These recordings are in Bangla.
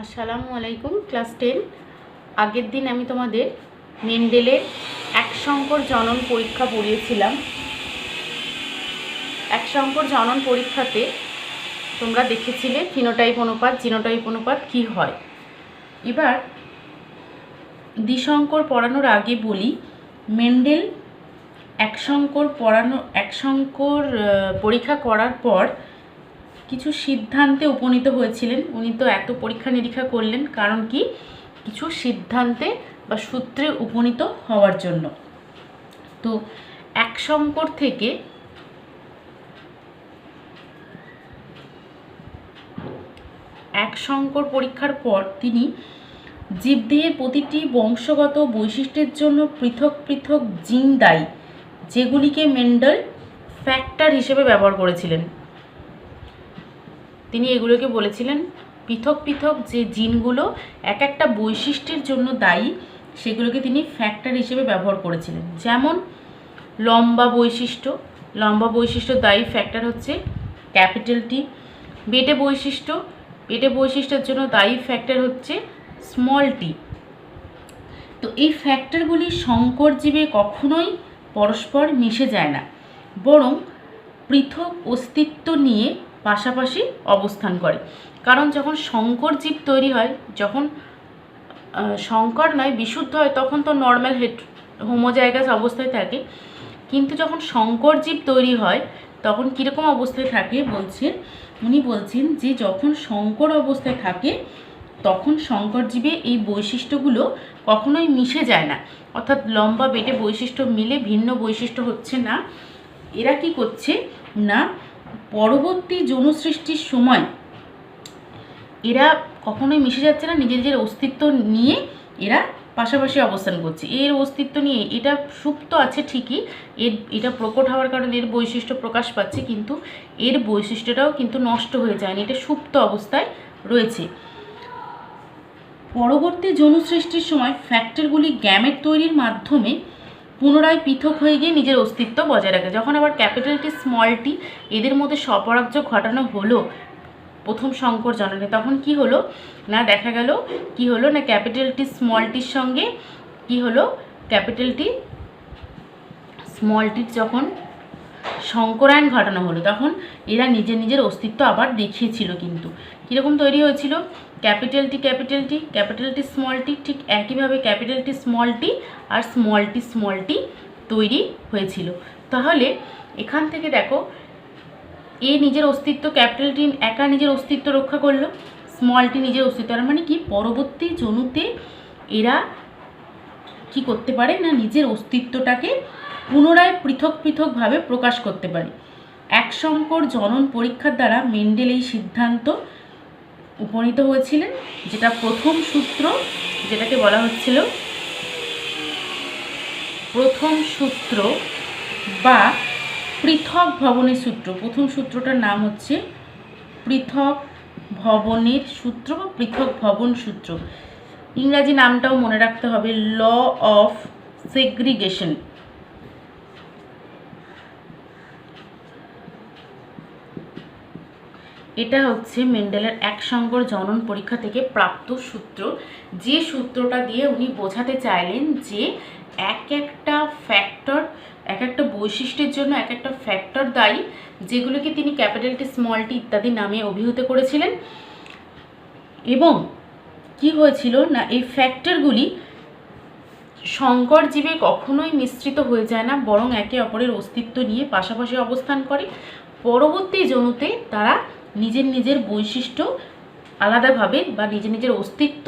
আসসালামু আলাইকুম। ক্লাস 10 আগের দিন আমি তোমাদের মেন্ডেলের এক সংকর জনন পরীক্ষা পড়িয়েছিলাম। এক সংকর জনন পরীক্ষাতে তোমরা দেখেছিলে ফিনোটাইপ অনুপাত জিনোটাইপ অনুপাত কী হয়। এবার দ্বিসংকর পড়ানোর আগে বলি, মেন্ডেল এক সংকর পরীক্ষা করার পর কিছু সিদ্ধান্তে উপনীত হয়েছিলেন। উনি তো এত পরীক্ষা নিরীক্ষা করলেন কারণ কি, কিছু সিদ্ধান্তে বা সূত্রে উপনীত হওয়ার জন্য। তো এক সংকর থেকে এক সংকর পরীক্ষার পর তিনি জীবদেহের প্রতিটি বংশগত বৈশিষ্ট্যের জন্য পৃথক পৃথক জিন দায়ী, যেগুলিকে মেন্ডেল ফ্যাক্টর হিসেবে ব্যবহার করেছিলেন। তিনি এগুলোকে বলেছিলেন পৃথক পৃথক যে জিনগুলো এক একটা বৈশিষ্ট্যের জন্য দায়ী, সেগুলোকে তিনি ফ্যাক্টর হিসেবে ব্যবহার করেছিলেন। যেমন লম্বা বৈশিষ্ট্য দায়ী ফ্যাক্টর হচ্ছে ক্যাপিটাল টি। বেটে বৈশিষ্ট্যের জন্য দায়ী ফ্যাক্টর হচ্ছে স্মল টি। তো এই ফ্যাক্টরগুলি সংকর জীবে কখনোই পরস্পর মিশে যায় না, বরং পৃথক অস্তিত্ব নিয়ে পাশাপাশি অবস্থান করে। কারণ যখন সংকর জীব তৈরি হয়, যখন সংকর নয় বিশুদ্ধ হয়, তখন তো নর্মাল হোমোজাইগাস অবস্থায় থাকে। কিন্তু যখন সংকর জীব তৈরি হয় তখন কীরকম অবস্থায় থাকে উনি বলছেন যে যখন সংকর অবস্থায় থাকে তখন সংকর জীবে এই বৈশিষ্ট্যগুলো কখনোই মিশে যায় না, অর্থাৎ লম্বা বেটে বৈশিষ্ট্য মিলে ভিন্ন বৈশিষ্ট্য হচ্ছে না। এরা কি করছে না, পরবর্তী যৌন সৃষ্টির সময় এরা কখনোই মিশে যাচ্ছে না, নিজেদের অস্তিত্ব নিয়ে এরা পাশাপাশি অবস্থান করছে। এর অস্তিত্ব নিয়ে এটা সুপ্ত আছে ঠিকই, এটা প্রকট হওয়ার কারণে এর বৈশিষ্ট্য প্রকাশ পাচ্ছে, কিন্তু এর বৈশিষ্ট্যটাও কিন্তু নষ্ট হয়ে যায়নি, এটা সুপ্ত অবস্থায় রয়েছে। পরবর্তী যৌন সৃষ্টির সময় ফ্যাক্টরগুলি গ্যামেট তৈরির মাধ্যমে পুনরায় পৃথক হয়ে গিয়ে নিজের অস্তিত্ব বজায় রাখে। যখন আবার ক্যাপিটাল টি স্মল টি এদের মধ্যে স্বপরাগযোগ ঘটানো হলো প্রথম সংকর জননে, তখন কি হলো না, দেখা গেল কি হলো না, ক্যাপিটাল টি স্মল টির সঙ্গে কি হলো, ক্যাপিটাল টি স্মল টির যখন সংকরায়ন ঘটানো হলো তখন এরা নিজের অস্তিত্ব আবার দেখিয়েছিল। কিন্তু কীরকম তৈরি হয়েছিল, ক্যাপিটাল টি স্মল টি, ঠিক একইভাবে ক্যাপিটাল টি স্মল টি আর স্মল টি তৈরি হয়েছিল। তাহলে এখান থেকে দেখো, এ নিজের অস্তিত্ব, ক্যাপিটাল টি একা নিজের অস্তিত্ব রক্ষা করলো, স্মল টি নিজের অস্তিত্ব, তার মানে কি পরবর্তী যৌনুতে এরা কি করতে পারে না, নিজের অস্তিত্বটাকে পুনরায় পৃথকভাবে প্রকাশ করতে পারে। এক সংকর জনন পরীক্ষার দ্বারা মেন্ডেল এই সিদ্ধান্ত উপনীত হয়েছিলেন, যেটা প্রথম সূত্র, যেটাকে বলা হচ্ছিল প্রথম সূত্র বা পৃথক ভবনের সূত্র। প্রথম সূত্রটার নাম হচ্ছে পৃথক ভবনের সূত্র বা পৃথক ভবন সূত্র। ইংরাজি নামটাও মনে রাখতে হবে, ল অফ সেগ্রিগেশন। এটা হচ্ছে মেন্ডেলের এক সংকর জনন পরীক্ষা থেকে প্রাপ্ত সূত্র, যে সূত্রটা দিয়ে উনি বোঝাতে চাইলেন যে এক একটা বৈশিষ্ট্যের জন্য এক একটা ফ্যাক্টর দায়ী, যেগুলোকে তিনি ক্যাপিটাল টি স্মল টি ইত্যাদি নামে অভিহিত করেছিলেন। এবং কি হয়েছিল না, এই ফ্যাক্টরগুলি সংকর জীবে কখনোই মিশ্রিত হয়ে যায় না, বরং একে অপরের অস্তিত্ব নিয়ে পাশাপাশি অবস্থান করে। পরবর্তী যৌনুতে তারা নিজের বৈশিষ্ট্য আলাদাভাবে বা নিজের অস্তিত্ব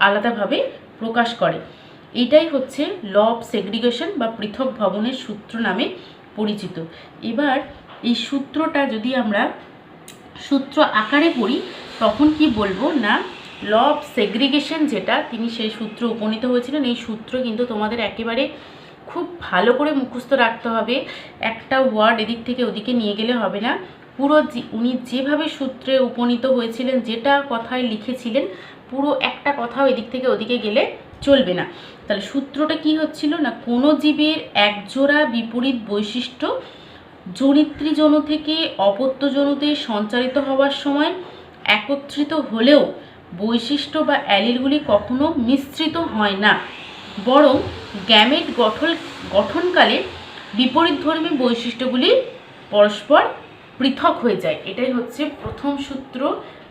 আলাদাভাবে প্রকাশ করে। এটাই হচ্ছে ল অফ সেগ্রিগেশন বা পৃথক ভবনের সূত্র নামে পরিচিত। এবার এই সূত্রটা যদি আমরা সূত্র আকারে পড়ি তখন কি বলবো না, ল অফ সেগ্রিগেশন যেটা, তিনি সেই সূত্র উপনীত হয়েছিলেন। এই সূত্র কিন্তু তোমাদের একেবারে খুব ভালো করে মুখস্থ রাখতে হবে, একটা ওয়ার্ড এদিক থেকে ওদিকে নিয়ে গেলে হবে না। পুরো উনি যেভাবে সূত্রে উপনীত হয়েছিলেন, যেটা কথায় লিখেছিলেন, পুরো একটা কথাও এদিক থেকে ওদিকে গেলে চলবে না। তাহলে সূত্রটা কি হচ্ছিল না, কোনো জীবের একজোড়া বিপরীত বৈশিষ্ট্য জনিত্রী যৌন থেকে অপত্য যৌনুতে সঞ্চারিত হওয়ার সময় একত্রিত হলেও বৈশিষ্ট্য বা অ্যালিলগুলি কখনো মিশ্রিত হয় না, বরং গ্যামেট গঠনকালে বিপরীতধর্মী বৈশিষ্ট্যগুলি পরস্পর পৃথক হয়ে যায়। এটাই হচ্ছে প্রথম সূত্র,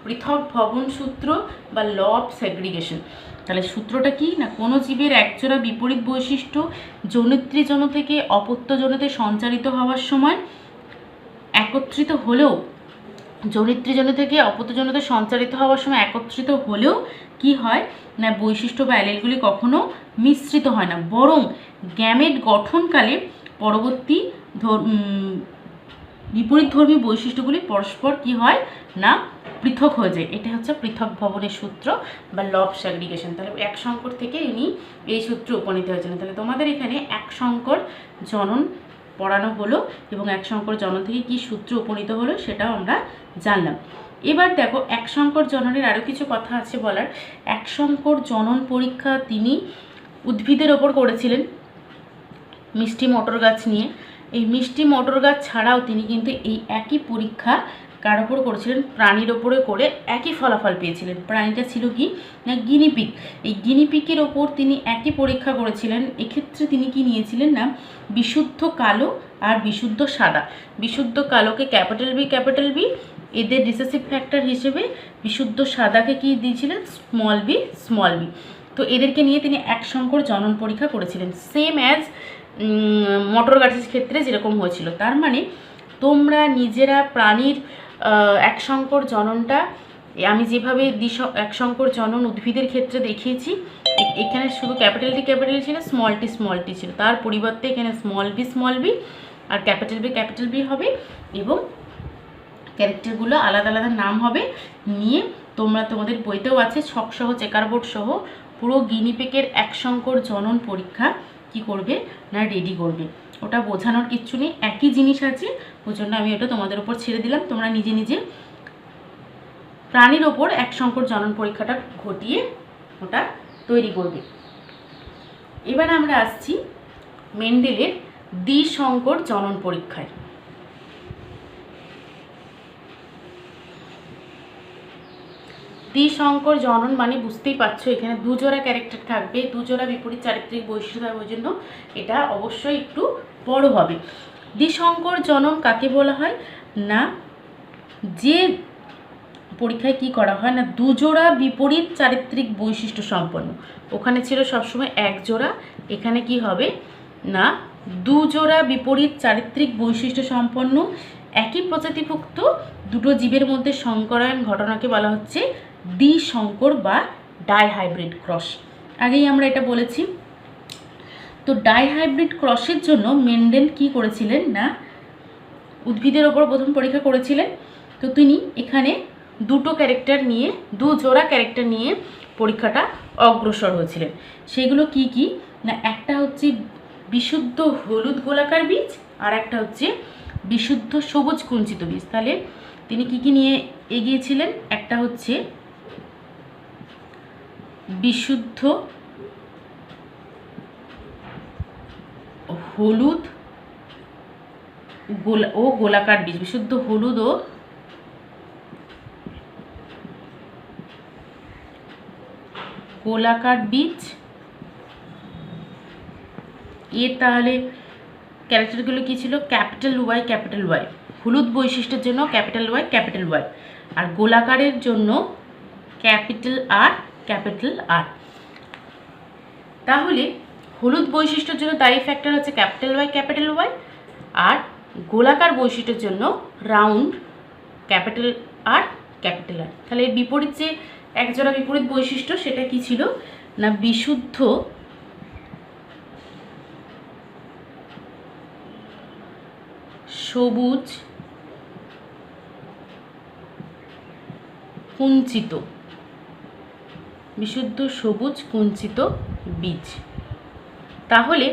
পৃথক ভবন সূত্র বা ল অফ সেগ্রিগেশন। তাহলে সূত্রটা কি না, কোনো জীবের একজোড়া বিপরীত বৈশিষ্ট্য জনিত্রীজন থেকে অপত্যজনতে সঞ্চারিত হওয়ার সময় একত্রিত হলেও, জনিত্রীজন থেকে অপত্যজনতে সঞ্চারিত হওয়ার সময় একত্রিত হলেও কি হয় না, বৈশিষ্ট্য বা অ্যালিলগুলি কখনো মিশ্রিত হয় না, বরং গ্যামেট গঠনকালে পরবর্তী বিপরীতধর্মী বৈশিষ্ট্যগুলি পরস্পর কি হয় না, পৃথক হয়ে যায়। এটা হচ্ছে পৃথক ভবনের সূত্র বা ল অফ সেগ্রিগেশন। তাহলে এক সংকর থেকে ইনি এই সূত্রে উপনীত হয়েছিলেন। তাহলে তোমাদের এখানে এক সংকর জনন পড়ানো হলো এবং এক সংকর জনন থেকে কি সূত্র উপনীত হলো সেটাও আমরা জানলাম। এবার দেখো এক সংকর জননের আরও কিছু কথা আছে বলার। এক সংকর জনন পরীক্ষা তিনি উদ্ভিদের ওপর করেছিলেন, মিষ্টি মটর গাছ নিয়ে। এই মিষ্টি মটর গাছ ছাড়াও তিনি কিন্তু এই একই পরীক্ষা কার ওপর করেছিলেন, প্রাণীর ওপরে করে একই ফলাফল পেয়েছিলেন। প্রাণীটা ছিল কি না, গিনিপিগ। এই গিনিপিগের ওপর তিনি একই পরীক্ষা করেছিলেন। এক্ষেত্রে তিনি কি নিয়েছিলেন না, বিশুদ্ধ কালো আর বিশুদ্ধ সাদা। বিশুদ্ধ কালোকে ক্যাপিটাল বি, এদের রিসেসিভ ফ্যাক্টর হিসেবে বিশুদ্ধ সাদাকে কি দিয়েছিলেন, স্মল বি। তো এদেরকে নিয়ে তিনি এক সংকর জনন পরীক্ষা করেছিলেন, সেম অ্যাজ মটর গাছের ক্ষেত্রে যেরকম হয়েছিল। তার মানে তোমরা নিজেরা প্রাণীর এক সংকর জননটা আমি যেভাবে এক সংকর জনন উদ্ভিদের ক্ষেত্রে দেখিয়েছি, এখানে শুধু ক্যাপিটাল টি ছিল, স্মল টি ছিল, তার পরিবর্তে এখানে স্মল বি আর ক্যাপিটাল বি হবে এবং ক্যারেক্টারগুলো আলাদা আলাদা নাম হবে। নিয়ে তোমরা তোমাদের বইতেও আছে ছকসহ চেকারবোর্ড সহ পুরো গিনিপিগের এক সংকর জনন পরীক্ষা কি করবে না, রেডি করবে। ওটা বোঝানোর কিচ্ছু নেই, একই জিনিস আছে, ওই জন্য আমি ওটা তোমাদের উপর ছেড়ে দিলাম। তোমরা নিজে নিজে প্রাণীর ওপর এক সংকর জনন পরীক্ষাটা ঘটিয়ে ওটা তৈরি করবে। এবার আমরা আসছি মেন্ডেলের দ্বিসংকর জনন পরীক্ষায়। দ্বিসংকর জনন মানে বুঝতেই পারছো, এখানে দুজোড়া ক্যারেক্টার থাকবে, দুজোড়া বিপরীত চারিত্রিক বৈশিষ্ট্য থাকবে, ওই জন্য এটা অবশ্যই একটু বড় হবে। দ্বিসংকর জনন কাকে বলা হয় না, যে পরীক্ষায় কি করা হয় না, দুজোড়া বিপরীত চারিত্রিক বৈশিষ্ট্য সম্পন্ন। ওখানে ছিল সবসময় এক জোড়া, এখানে কি হবে না, দুজোড়া বিপরীত চারিত্রিক বৈশিষ্ট্য সম্পন্ন একই প্রজাতিভুক্ত দুটো জীবের মধ্যে সংকরায়ন ঘটনাকে বলা হচ্ছে দ্বিসংকর বা ডাইহাইব্রিড ক্রস। আগেই আমরা এটা বলেছি। তো ডাইহাইব্রিড ক্রসের জন্য মেন্ডেল কি করেছিলেন না, উদ্ভিদের ওপর প্রথম পরীক্ষা করেছিলেন। তো তিনি এখানে দুটো ক্যারেক্টার নিয়ে, দু জোড়া ক্যারেক্টার নিয়ে পরীক্ষাটা অগ্রসর হয়েছিলেন। সেগুলো কি কি না, একটা হচ্ছে বিশুদ্ধ হলুদ গোলাকার বীজ আর একটা হচ্ছে বিশুদ্ধ সবুজ কুঞ্চিত বীজ। তাহলে তিনি কি কি নিয়ে এগিয়েছিলেন, একটা হচ্ছে বিশুদ্ধ হলুদ ও গোলাকার বীজ, বিশুদ্ধ হলুদ ও গোলাকার বীজ। এর তাহলে ক্যারেক্টারগুলো কি ছিল, ক্যাপিটাল ওয়াই, হলুদ বৈশিষ্ট্যের জন্য ক্যাপিটাল ওয়াই, আর গোলাকারের জন্য ক্যাপিটাল আর। তাহলে হলুদ বৈশিষ্ট্যের জন্য দায়ী ফ্যাক্টর হচ্ছে ক্যাপিটাল ওয়াই, আর গোলাকার বৈশিষ্ট্যের জন্য রাউন্ড ক্যাপিটাল আর। তাহলে এর বিপরীত যে একজোড়া বিপরীত বৈশিষ্ট্য সেটা কি ছিল না, বিশুদ্ধ সবুজ কুঞ্চিত, বীজ। তাহলে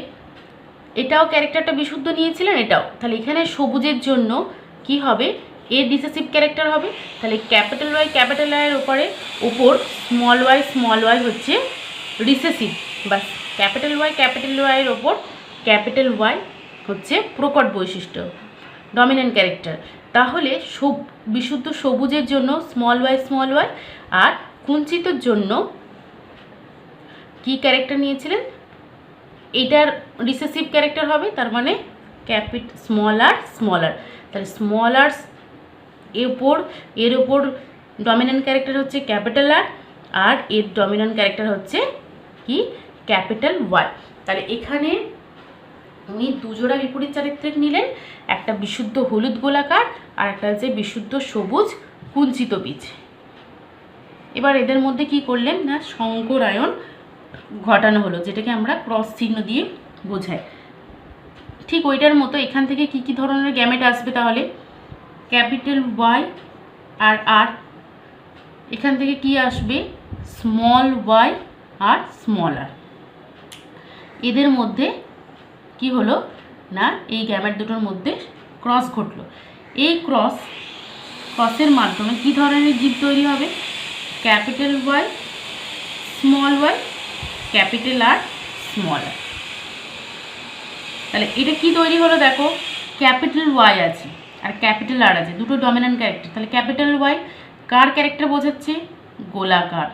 এটাও ক্যারেক্টারটা বিশুদ্ধ নিয়েছিলেন, এটাও। তাহলে এখানে সবুজের জন্য কি হবে, এর রিসেসিভ ক্যারেক্টার হবে। তাহলে ক্যাপিটাল ওয়াইয়ের ওপর স্মল ওয়াই হচ্ছে রিসেসিভ, বা ক্যাপিটাল ওয়াইয়ের ওপর ক্যাপিটাল ওয়াই হচ্ছে প্রকট বৈশিষ্ট্য, ডমিনেন্ট ক্যারেক্টার। তাহলে বিশুদ্ধ সবুজের জন্য স্মল ওয়াই আর কুঞ্চিতর জন্য কি ক্যারেক্টার নিয়েছিলেন, এটার রিসেসিভ ক্যারেক্টার হবে, তার মানে স্মলার, তাহলে স্মলার এর ওপর ডমিন্যান্ট ক্যারেক্টার হচ্ছে ক্যাপিটাল আর এর ডমিন্যান্ট ক্যারেক্টার হচ্ছে কি ক্যাপিটাল ওয়াই। তাহলে এখানে উনি দুজোড়া বিপরীত চারিত্রিক নিলেন, একটা বিশুদ্ধ হলুদ গোলাকার আর একটা হচ্ছে বিশুদ্ধ সবুজ কুঞ্চিত বীজ। এবার এদের মধ্যে কি করলেন না সংকরায়ন ঘটানো হলো, যেটাকে আমরা ক্রস চিহ্ন দিয়ে বোঝাই। ঠিক ওইটার মতো এখান থেকে কি কি ধরনের গ্যামেট আসবে, তাহলে ক্যাপিটাল ওয়াই আর আর, এখান থেকে কি আসবে স্মল ওয়াই আর স্মল আর। এদের মধ্যে কি হলো না এই গ্যামেট দুটোর মধ্যে ক্রস ঘটলো। এই ক্রসের মাধ্যমে কি ধরনের জীব তৈরি হবে, capital Y small Y capital আর স্মল আর। তাহলে এটা কি তৈরি হলো দেখো, ক্যাপিটাল ওয়াই আছে আর ক্যাপিটাল আর আছে, দুটো ডমিন্যান্ট ক্যারেক্টার। তাহলে ক্যাপিটাল ওয়াই কার ক্যারেক্টার বোঝাচ্ছে, গোলাকার,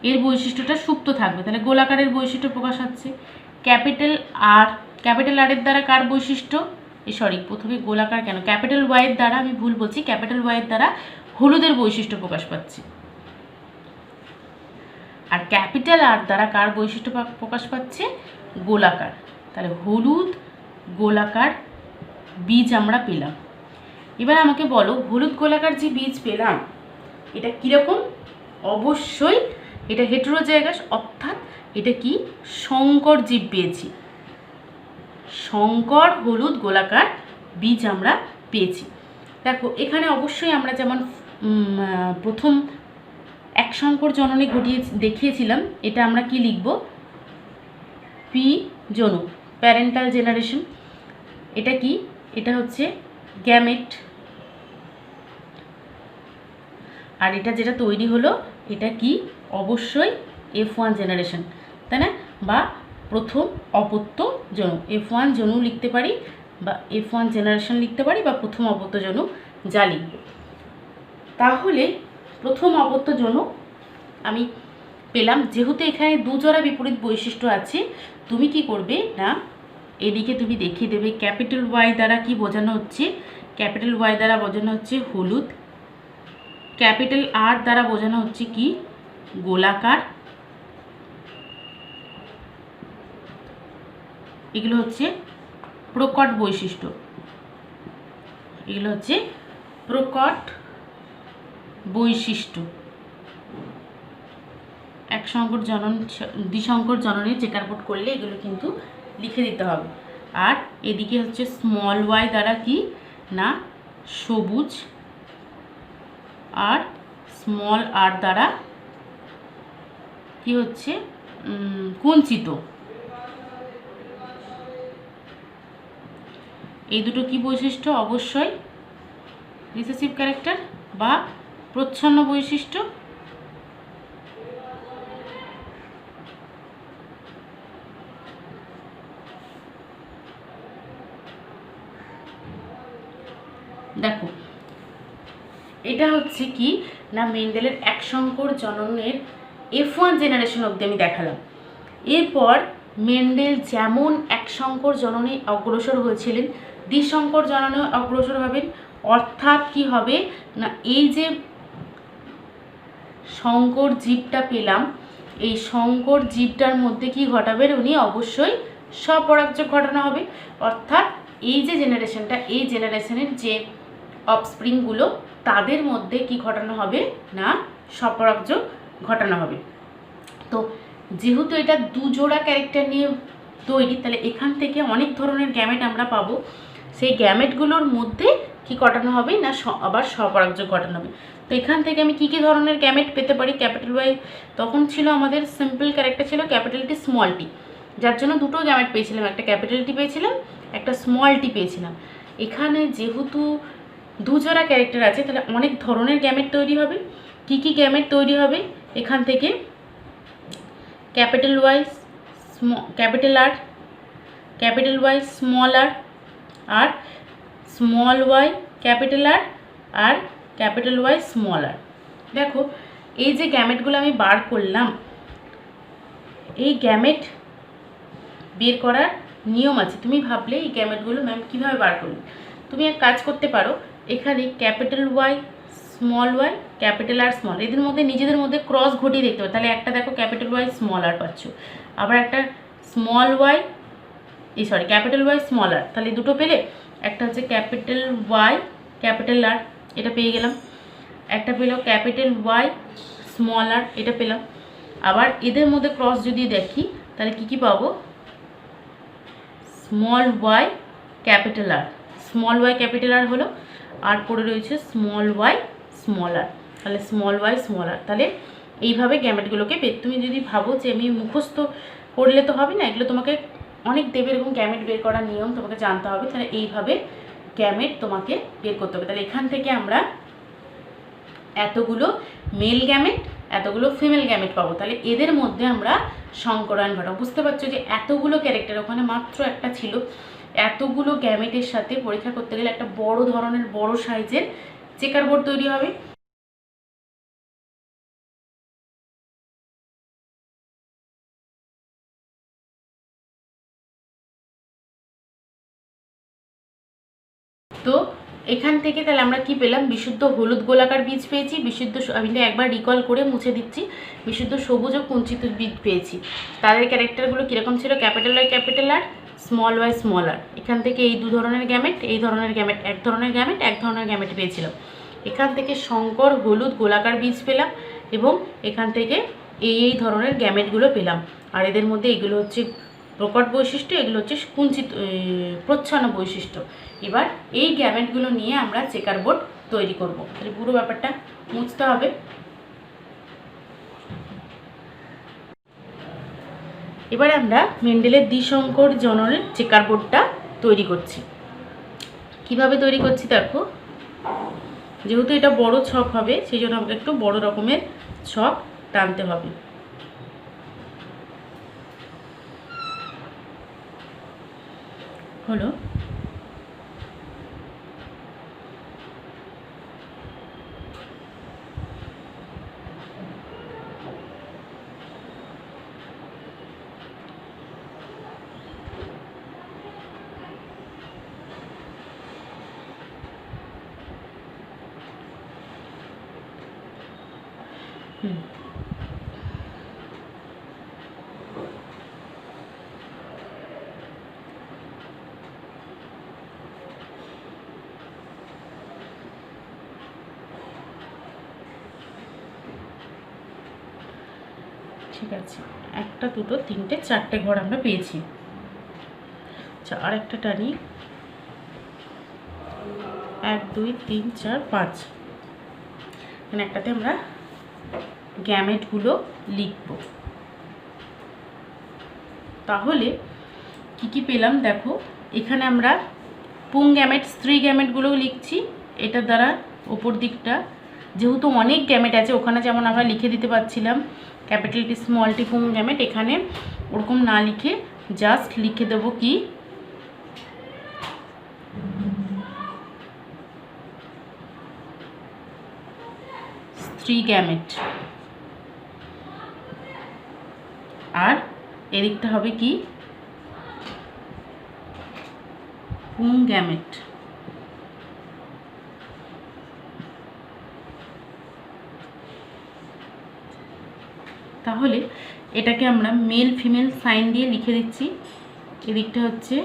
এর বৈশিষ্ট্যটা সুপ্ত থাকবে, তাহলে গোলাকারের বৈশিষ্ট্য প্রকাশ হচ্ছে। ক্যাপিটাল আর এর দ্বারা কার বৈশিষ্ট্য, প্রথমে গোলাকার কেন, ক্যাপিটাল ওয়াই এর দ্বারা, আমি ভুল বলছি, ক্যাপিটাল ওয়াই এর দ্বারা হলুদের বৈশিষ্ট্য প্রকাশ পাচ্ছে। আর ক্যাপিটাল আর দ্বারা কার বৈশিষ্ট্য প্রকাশ পাচ্ছে, গোলাকার। তাহলে হলুদ গোলাকার বীজ আমরা পেলাম। এবার আমাকে বলো হলুদ গোলাকার যে বীজ পেলাম এটা কীরকম, অবশ্যই এটা হেটেরোজাইগাস, অর্থাৎ এটা কি সংকর জীব পেয়েছি, সংকর হলুদ গোলাকার বীজ আমরা পেয়েছি। দেখো এখানে অবশ্যই আমরা যেমন প্রথম এক সংকর জননী দেখিয়েছিলাম, এটা আমরা কি লিখব, পি জনু, প্যারেন্টাল জেনারেশন। এটা কি, এটা হচ্ছে গ্যামেট, আর এটা যেটা তৈরি হলো এটা কি অবশ্যই F1 জেনারেশন, তাই না, বা প্রথম অপত্য জনু, F1 জনু লিখতে পারি বা F1 জেনারেশন লিখতে পারি বা প্রথম অপত্য জনু যা লিখব। তাহলে প্রথম অপত্য জনু আমি পেলাম, যেহেতু এখানে দুজোড়া বিপরীত বৈশিষ্ট্য আছে, তুমি কি করবে না এদিকে তুমি দেখিয়ে দেবে ক্যাপিটাল ওয়াই দ্বারা কি বোঝানো হচ্ছে, ক্যাপিটাল ওয়াই দ্বারা বোঝানো হচ্ছে হলুদ, ক্যাপিটাল আর দ্বারা বোঝানো হচ্ছে কি গোলাকার, এগুলো হচ্ছে প্রকট বৈশিষ্ট্য, এগুলো হচ্ছে প্রকট বৈশিষ্ট্য। এক সংকর জনন দ্বিসংকর জননে চেকারবোর্ড করলে এগুলো কিন্তু লিখে দিতে হবে। আর এদিকে হচ্ছে স্মল ওয়াই দ্বারা কি না সবুজ, আর স্মল আর দ্বারা কি হচ্ছে কুঞ্চিত। এই দুটো কি বৈশিষ্ট্য, অবশ্যই রিসেসিভ ক্যারেক্টার বা প্রচ্ছন্ন বৈশিষ্ট্য। দেখো এটা হচ্ছে কি না মেন্ডেলের এক সংকর জননের F1 জেনারেশন অবধি আমি দেখালাম। এরপর মেন্ডেল যেমন এক সংকর জননে অগ্রসর হয়েছিলেন, দ্বিসংকর জননে অগ্রসর হবেন, অর্থাৎ কি হবে না এই যে সংকর জীবটা পেলাম, এই সংকর জীবটার মধ্যে কি ঘটাবেন উনি, অবশ্যই স্বপরাগযোগ ঘটানো হবে। অর্থাৎ এই যে জেনারেশনটা, এই জেনারেশনের যে অফস্প্রিংগুলো তাদের মধ্যে কি ঘটানো হবে না স্বপরাগযোগ ঘটানো হবে। তো যেহেতু এটা দুজোড়া ক্যারেক্টার নিয়ে তৈরি, তাহলে এখান থেকে অনেক ধরনের গ্যামেট আমরা পাবো, সেই গ্যামেটগুলোর মধ্যে কি ঘটানো হবে না আবার স্বপরাগযোগ ঘটানো হবে। তো এখান থেকে আমি কি কি ধরনের গ্যামেট পেতে পারি, ক্যাপিটাল ওয়াই তখন ছিল আমাদের সিম্পল ক্যারেক্টার ছিল ক্যাপিটাল টি স্মল টি, যার জন্য দুটো গ্যামেট পেয়েছিলাম, একটা ক্যাপিটাল টি পেয়েছিলাম, একটা স্মল টি পেয়েছিলাম। এখানে যেহেতু দুজোড়া ক্যারেক্টার আছে তাহলে অনেক ধরনের গ্যামেট তৈরি হবে। কি কি গ্যামেট তৈরি হবে, এখান থেকে capital Y capital R, capital Y small R small Y capital R capital Y small R. দেখো এই যে গ্যামেটগুলো আমি বার করলাম, এই গ্যামেট বের করার নিয়ম আছে। তুমি ভাবলে এই গ্যামেটগুলো ম্যাম কীভাবে বার করবে, তুমি এক কাজ করতে পারো, এখানে capital Y, small Y, capital আর স্মল, এদের মধ্যে নিজেদের মধ্যে ক্রস ঘটিয়ে দেখতে পারো। তাহলে একটা দেখো ক্যাপিটাল ওয়াই স্মল আর পাচ্ছ, আবার একটা small Y, capital Y small R, তাহলে দুটো পেলে। একটা হচ্ছে ক্যাপিটাল ওয়াই ক্যাপিটাল আর, এটা পেয়ে গেলাম। একটা পেলো ক্যাপিটাল ওয়াই স্মল আর, এটা পেলাম। আবার এদের মধ্যে ক্রস যদি দেখি তাহলে কি পাবো, স্মল ওয়াই ক্যাপিটাল আর, স্মল ওয়াই ক্যাপিটাল আর হলো, আর পড়ে রয়েছে স্মল ওয়াই স্মল আর, তাহলে স্মল ওয়াই স্মল আর। তাহলে এইভাবে গ্যামেটগুলোকে তুমি যদি ভাবো যে আমি মুখস্থ করলে তো হবে না, এগুলো তোমাকে অনেক দেবে, এরকম গ্যামেট বের করার নিয়ম তোমাকে জানতে হবে। তাহলে এইভাবে গ্যামেট তোমাকে বের করতে হবে। তাহলে এখান থেকে আমরা এতগুলো মেল গ্যামেট, এতগুলো ফিমেল গ্যামেট পাবো। তাহলে এদের মধ্যে আমরা সংকরায়ন ঘটাবো। বুঝতে পারছো যে এতগুলো ক্যারেক্টার, ওখানে মাত্র একটা ছিল, এতগুলো গ্যামেটের সাথে পরীক্ষা করতে গেলে একটা বড় ধরনের বড় সাইজের চেকার বোর্ড তৈরি হবে। তো এখান থেকে তাহলে আমরা কি পেলাম, বিশুদ্ধ হলুদ গোলাকার বীজ পেয়েছি, বিশুদ্ধ, আমি একবার রিকল করে মুছে দিচ্ছি, বিশুদ্ধ সবুজ ও কুঞ্চিত বীজ পেয়েছি। তাদের ক্যারেক্টারগুলো কীরকম ছিল, ক্যাপিটাল ওয়াই ক্যাপিটাল আর, স্মল ওয়াই স্মল আর। এখান থেকে এই দু ধরনের গ্যামেট, এই ধরনের গ্যামেট, এক ধরনের গ্যামেট, এক ধরনের গ্যামেট পেয়েছিলাম। এখান থেকে শঙ্কর হলুদ গোলাকার বীজ পেলাম, এবং এখান থেকে এই ধরনের গ্যামেটগুলো পেলাম। আর এদের মধ্যে এগুলো হচ্ছে প্রকট বৈশিষ্ট্য, এগুলো হচ্ছে কুঞ্চিত প্রচ্ছন্ন বৈশিষ্ট্য। এবার এই গ্যামেটগুলো নিয়ে আমরা চেকার বোর্ড তৈরি করব। তাহলে পুরো ব্যাপারটা মুছতে হবে। এবার আমরা মেন্ডেলের দ্বিসংকর জননের চেকার বোর্ডটা তৈরি করছি। কিভাবে তৈরি করছি দেখো, যেহেতু এটা বড় ছক হবে সেই জন্য আমাকে একটু বড় রকমের ছক টানতে হবে। হলো, ঠিক আছে, একটা দুটো তিনটে চারটে ঘর আমরা পেয়েছি। আচ্ছা, আর একটা টানি, 1 2 3 4 5, এখানে একটাতে আমরা গ্যামেটগুলো লিখব। তাহলে কি পেলাম দেখো, এখানে আমরা পুং গ্যামেট, স্ত্রী গ্যামেটগুলো লিখছি এটার দ্বারা। ওপর দিকটা যেহেতু অনেক গ্যামেট আছে, ওখানে যেমন আমরা লিখে দিতে পারছিলাম ক্যাপিটাল টি স্মল টি পুং গ্যামেট, এখানে ওরকম না লিখে জাস্ট লিখে দেবো কি স্ত্রী গ্যামেট, আর এদিকটা হবে কি পুং গ্যামেট। তাহলে এটাকে আমরা মেল ফিমেল সাইন দিয়ে লিখে দিচ্ছি। এদিকটা হচ্ছে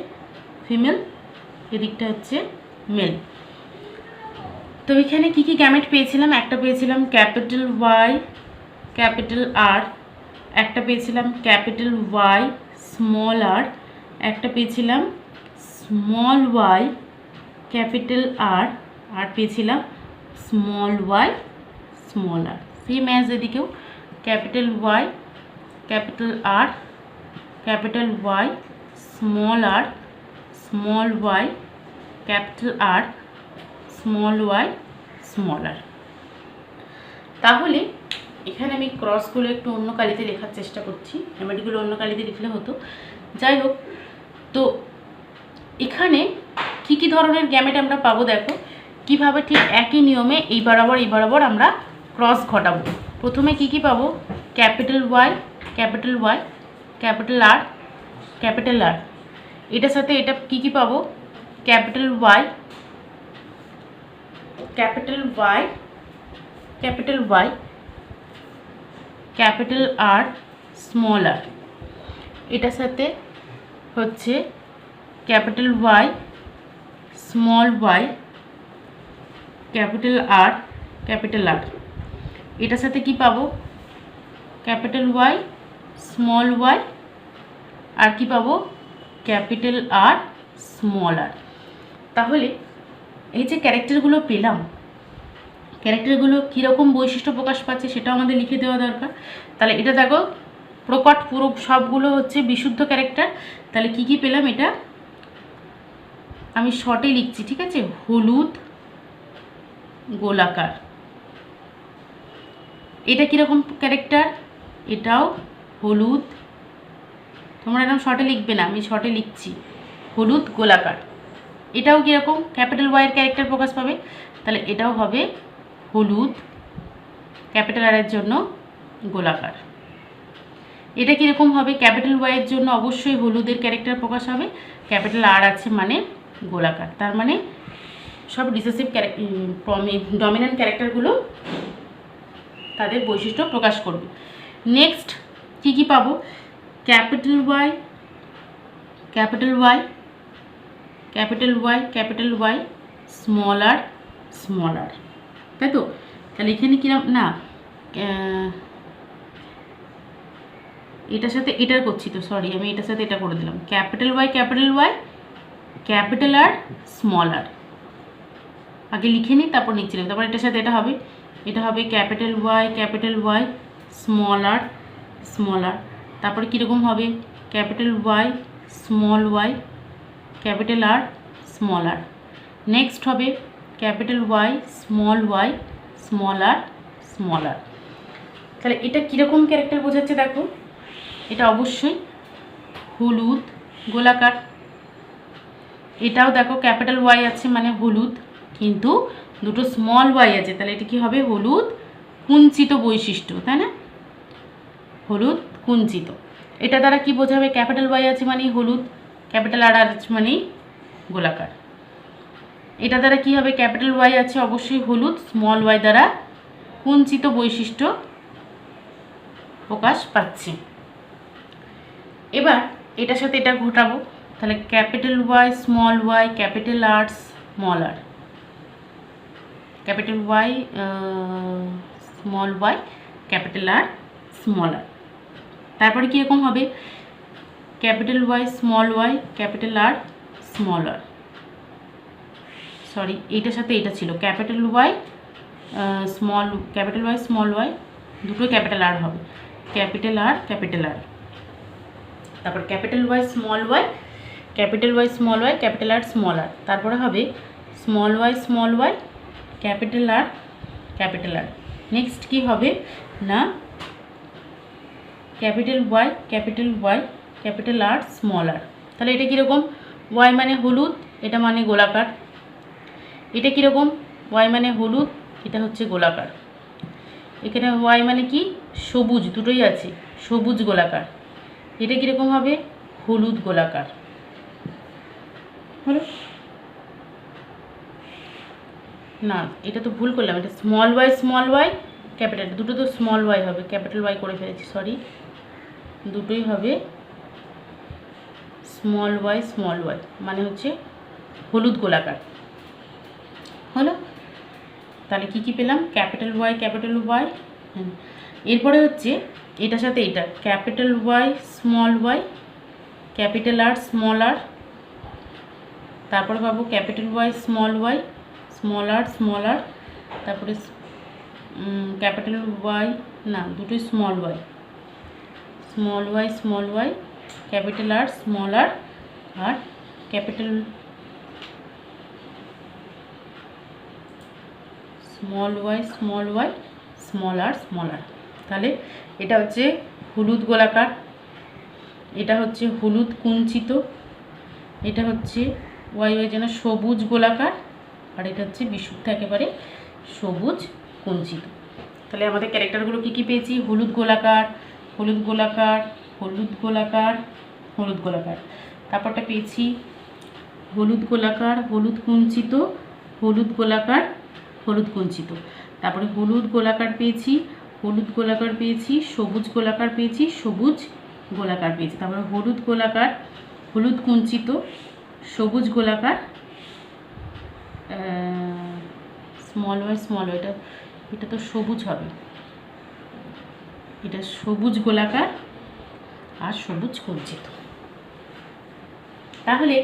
ফিমেল, এদিকটা হচ্ছে মেল। তো এখানে কি গ্যামেট পেয়েছিলাম, একটা পেয়েছিলাম ক্যাপিটাল ওয়াই ক্যাপিটাল আর, একটা পেয়েছিলাম ক্যাপিটাল ওয়াই স্মল আর, একটা পেয়েছিলাম স্মল ওয়াই ক্যাপিটাল আর, আর পেয়েছিলাম small Y small R. Same as এদিকেও capital Y capital R, capital Y small R, small Y capital আর, স্মল ওয়াই স্মল আর। তাহলে এখানে আমি ক্রসগুলো একটু অন্য কালিতে লেখার চেষ্টা করছি, গ্যামেটগুলো অন্য কালিতে লিখলে হতো, যাই হোক। তো এখানে কি ধরনের গ্যামেট আমরা পাবো দেখো, কিভাবে ঠিক একই নিয়মে এই বরাবর আমরা ক্রস ঘটাবো। প্রথমে কি পাবো? Capital Y, capital Y, capital R, capital R. এটার সাথে এটা কি পাবো? Capital Y, capital Y, capital Y, capital আর, স্মল আর। এটার সাথে হচ্ছে capital Y, small Y, capital R, capital R. এটার সাথে কি পাবো? ক্যাপিটাল ওয়াই, স্মল ওয়াই, আর কি পাবো? ক্যাপিটাল আর, স্মল আর। তাহলে এই যে ক্যারেক্টারগুলো পেলাম, ক্যারেক্টারগুলো কীরকম বৈশিষ্ট্য প্রকাশ পাচ্ছে সেটাও আমাদের লিখে দেওয়া দরকার। তাহলে এটা দেখো প্রকট, পুরো সবগুলো হচ্ছে বিশুদ্ধ ক্যারেক্টার। তাহলে কি পেলাম? এটা আমি শর্টে লিখছি, ঠিক আছে? হলুদ গোলাকার। এটা কীরকম ক্যারেক্টার? এটাও হলুদ, তোমরা এরকম শর্টে লিখবে না, আমি শর্টে লিখছি, হলুদ গোলাকার। এটাও কীরকম? ক্যাপিটাল ওয়াইয়ের ক্যারেক্টার প্রকাশ পাবে, তাহলে এটাও হবে হলুদ, ক্যাপিটাল আর এর জন্য গোলাকার। এটা কীরকম হবে? ক্যাপিটাল ওয়াইয়ের জন্য অবশ্যই হলুদের ক্যারেক্টার প্রকাশ হবে, ক্যাপিটাল আর আছে মানে গোলাকার। তার মানে সব রিসেসিভ ডমিন্যান্ট ক্যারেক্টারগুলো তাদের বৈশিষ্ট্য প্রকাশ করবে। নেক্সট কি পাবো? Capital Y, capital Y, capital Y, capital Y, small R, small R, তাই তো? তাহলে এখানে কিরকম না, এটার সাথে এটার করছি তো, সরি, আমি এটার সাথে এটা করে দিলাম। Capital Y, capital Y, capital আর, স্মল আর। আগে লিখে নিই, তারপর নিচ্ছিলাম, তারপর এটার সাথে এটা হবে, এটা হবে capital Y, capital Y, small R, small R. তারপরে কীরকম হবে? Capital Y, small Y, capital আর, স্মল আর। নেক্সট হবে capital Y, small Y, small R, small R. তাহলে এটা কীরকম ক্যারেক্টার বোঝাচ্ছে দেখো, এটা অবশ্যই হলুদ গোলাকার। এটাও দেখো ক্যাপিটাল ওয়াই আছে মানে হলুদ, কিন্তু দুটো স্মল ওয়াই আছে, তাহলে এটা কি হবে? হলুদ কুঞ্চিত বৈশিষ্ট্য, তাই না? হলুদ কুঞ্চিত। এটা দ্বারা কি বোঝাবে? ক্যাপিটাল ওয়াই আছে মানে হলুদ, ক্যাপিটাল আর আছে মানে গোলাকার। এটা দ্বারা কি হবে? ক্যাপিটাল ওয়াই আছে অবশ্যই হলুদ, স্মল ওয়াই দ্বারা কুঞ্চিত বৈশিষ্ট্য প্রকাশ পাচ্ছে। এবার এটার সাথে এটা ঘটাবো, তাহলে capital Y, small Y, capital আর, small R, capital Y, small Y, capital আর, স্মল আর। তারপরে কীরকম হবে? Capital Y, small Y, capital আর, স্মল আর। সরি, এইটার সাথে এটা ছিল capital Y, small, capital Y, small Y, দুটো ক্যাপিটাল আর হবে, ক্যাপিটাল আর, ক্যাপিটাল আর। তারপর capital Y, small Y, capital Y, small Y, capital আর, স্মল আর। তারপরে হবে small Y, small Y, capital R, capital R. Next কি হবে না, capital Y, capital Y, capital আর, স্মল আর। তাহলে এটা কীরকম? ওয়াই মানে হলুদ, এটা মানে গোলাকার। এটা কীরকম? ওয়াই মানে হলুদ, এটা হচ্ছে গোলাকার। এখানে ওয়াই মানে কি? সবুজ, দুটোই আছে, সবুজ গোলাকার। এটা কীরকম হবে? হলুদ গোলাকার। হলো না, এটা তো ভুল করলাম, এটা স্মল ওয়াই, ক্যাপিটাল, দুটো তো স্মল ওয়াই হবে, ক্যাপিটাল ওয়াই করে ফেলেছি, সরি, দুটোই হবে স্মল ওয়াই মানে হচ্ছে হলুদ গোলাকার। হলো? তাহলে কি পেলাম? Capital Y, capital Y. এরপরে হচ্ছে এটার সাথে এটা capital Y, small Y, capital আর, স্মল আর। তারপরে পাবো capital Y, small Y, small R. তারপরে ক্যাপিটাল ওয়াই, না, দুটোই স্মল ওয়াই, ক্যাপিটাল আর, স্মল আর, আর capital small Y, small R. তাহলে এটা হচ্ছে হলুদ গোলাকার, এটা হচ্ছে হলুদ কুঞ্চিত, এটা হচ্ছে ওয়াই যেন সবুজ গোলাকার, আর এটা হচ্ছে বিশুদ্ধ একেবারে সবুজ কুঞ্চিত। তাহলে আমাদের ক্যারেক্টারগুলো কী কী পেয়েছি? হলুদ গোলাকার, হলুদ গোলাকার, হলুদ গোলাকার, হলুদ গোলাকার। তারপরটা পেয়েছি হলুদ গোলাকার, হলুদ কুঞ্চিত, হলুদ গোলাকার, হলুদ কুঞ্চিত। তারপরে হলুদ গোলাকার পেয়েছি, হলুদ গোলাকার পেয়েছি, সবুজ গোলাকার পেয়েছি, সবুজ গোলাকার পেয়েছি। তারপরে হলুদ গোলাকার, হলুদ কুঞ্চিত, সবুজ গোলাকার, স্মল ওয়াই, এটা তো সবুজ হবে, এটা সবুজ গোলাকার আর সবুজ কুঞ্চিত। তাহলে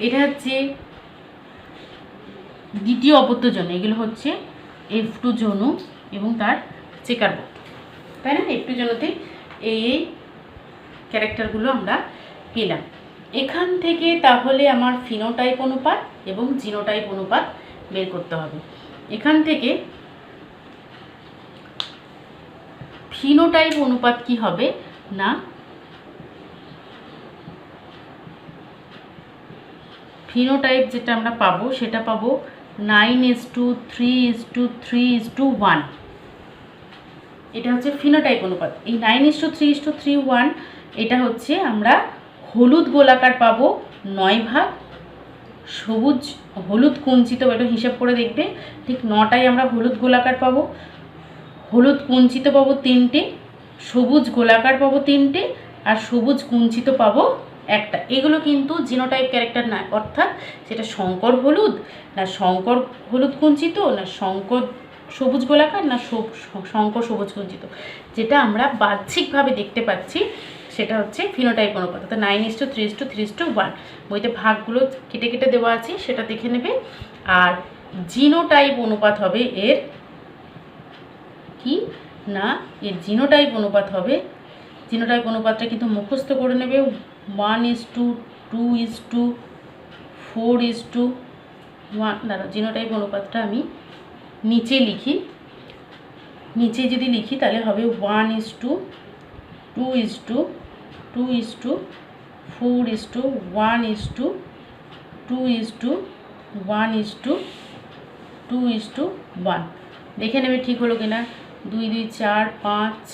এটা হচ্ছে দ্বিতীয় অপত্য যৌন, এগুলো হচ্ছে F2 যৌন এবং তার চেকার বোর্ড, তাই না? F2 যৌনতে এই ক্যারেক্টারগুলো আমরা পেলাম। এখান থেকে তাহলে আমার ফিনোটাইপ অনুপাত এবং জিনোটাইপ অনুপাত বের করতে হবে। এখান থেকে ফিনোটাইপ অনুপাত কি হবে না, ফিনোটাইপ যেটা আমরা পাবো সেটা পাবো 9:3:3:1। এটা হচ্ছে ফিনোটাইপ অনুপাত। এই 9:3:3:1 এটা হচ্ছে আমরা হলুদ গোলাকার পাবো 9 ভাগ, সবুজ হলুদ কুঞ্চিত, এটা হিসাব করে দেখবে ঠিক 9টায় আমরা হলুদ গোলাকার পাবো, হলুদ কুঞ্চিত পাবো 3টে, সবুজ গোলাকার পাবো 3টে, আর সবুজ কুঞ্চিত পাবো 1টা। এগুলো কিন্তু জিনোটাইপ ক্যারেক্টার না, অর্থাৎ সেটা শঙ্কর হলুদ না শঙ্কর হলুদ কুঞ্চিত না শঙ্কর সবুজ গোলাকার না শঙ্কর সবুজ কুঞ্চিত, যেটা আমরা বাহ্যিকভাবে দেখতে পাচ্ছি সেটা হচ্ছে ফিনোটাইপ অনুপাত, অর্থাৎ 9:3:3:1। বইতে ভাগগুলো কেটে কেটে দেওয়া আছে, সেটা দেখে নেবে। আর জিনোটাইপ অনুপাত হবে এর কি না, এর জিনোটাইপ অনুপাত হবে, জিনোটাইপ অনুপাতটা কিন্তু মুখস্থ করে নেবে, 1:2:4:1। দাঁড়া, জিনোটাইপ অনুপাতটা আমি নিচে লিখি, নিচে যদি লিখি তাহলে হবে 1:2:4:1:2:1:2:1। দেখে নেবে ঠিক হলো কিনা। 2 2 4 5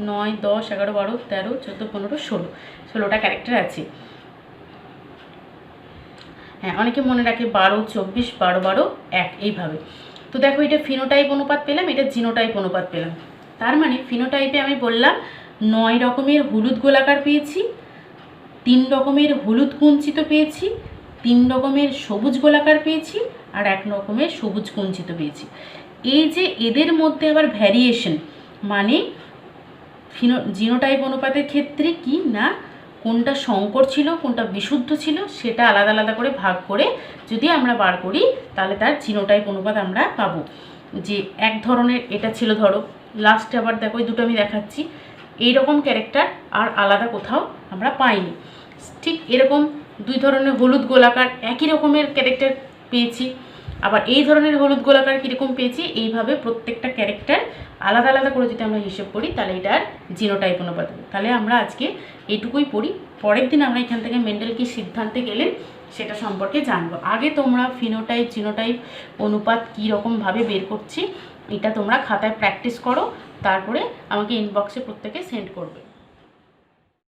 9 10 11 12 13 14 15 16, 16টা ক্যারেক্টার আছে। হ্যাঁ, অনেকে মনে রাখে 12 24 12 12 1 এইভাবে। তো দেখো, এটা ফিনোটাইপ অনুপাত পেলাম, এটা জিনোটাইপ অনুপাত পেলাম। তার মানে ফিনোটাইপে আমি বললাম 9 রকমের হলুদ গোলাকার পেয়েছি, 3 রকমের হলুদ কুঞ্চিত পেয়েছি, 3 রকমের সবুজ গোলাকার পেয়েছি, আর 1 রকমের সবুজ কুঞ্চিত পেয়েছি। এই যে এদের মধ্যে আবার ভ্যারিয়েশন, মানে জিনোটাইপ অনুপাতের ক্ষেত্রে কি না, কোনটা শঙ্কর ছিল কোনটা বিশুদ্ধ ছিল সেটা আলাদা আলাদা করে ভাগ করে যদি আমরা বার করি তাহলে তার জিনোটাইপ অনুপাত আমরা পাবো। যে এক ধরনের এটা ছিল, ধরো লাস্টে আবার দেখো এই দুটো আমি দেখাচ্ছি, এইরকম ক্যারেক্টার আর আলাদা কোথাও আমরা পাইনি। ঠিক এরকম 2 ধরনের হলুদ গোলাকার একই রকমের ক্যারেক্টার পেয়েছি, আবার এই ধরনের হলুদ গোলাকার কীরকম পেয়েছি, এইভাবে প্রত্যেকটা ক্যারেক্টার আলাদা আলাদা করে যদি আমরা হিসেব করি তাহলে এটার জিনোটাইপ অনুপাত। তাহলে আমরা আজকে এইটুকুই পড়ি, পরের দিন আমরা এখান থেকে মেন্ডেল কি সিদ্ধান্তে গেলেন সেটা সম্পর্কে জানবো। আগে তোমরা ফিনোটাইপ জিনোটাইপ অনুপাত কী রকমভাবে বের করছি এটা তোমরা খাতায় প্র্যাকটিস করো, তারপরে আমাকে ইনবক্সে প্রত্যেকে সেন্ড করবে।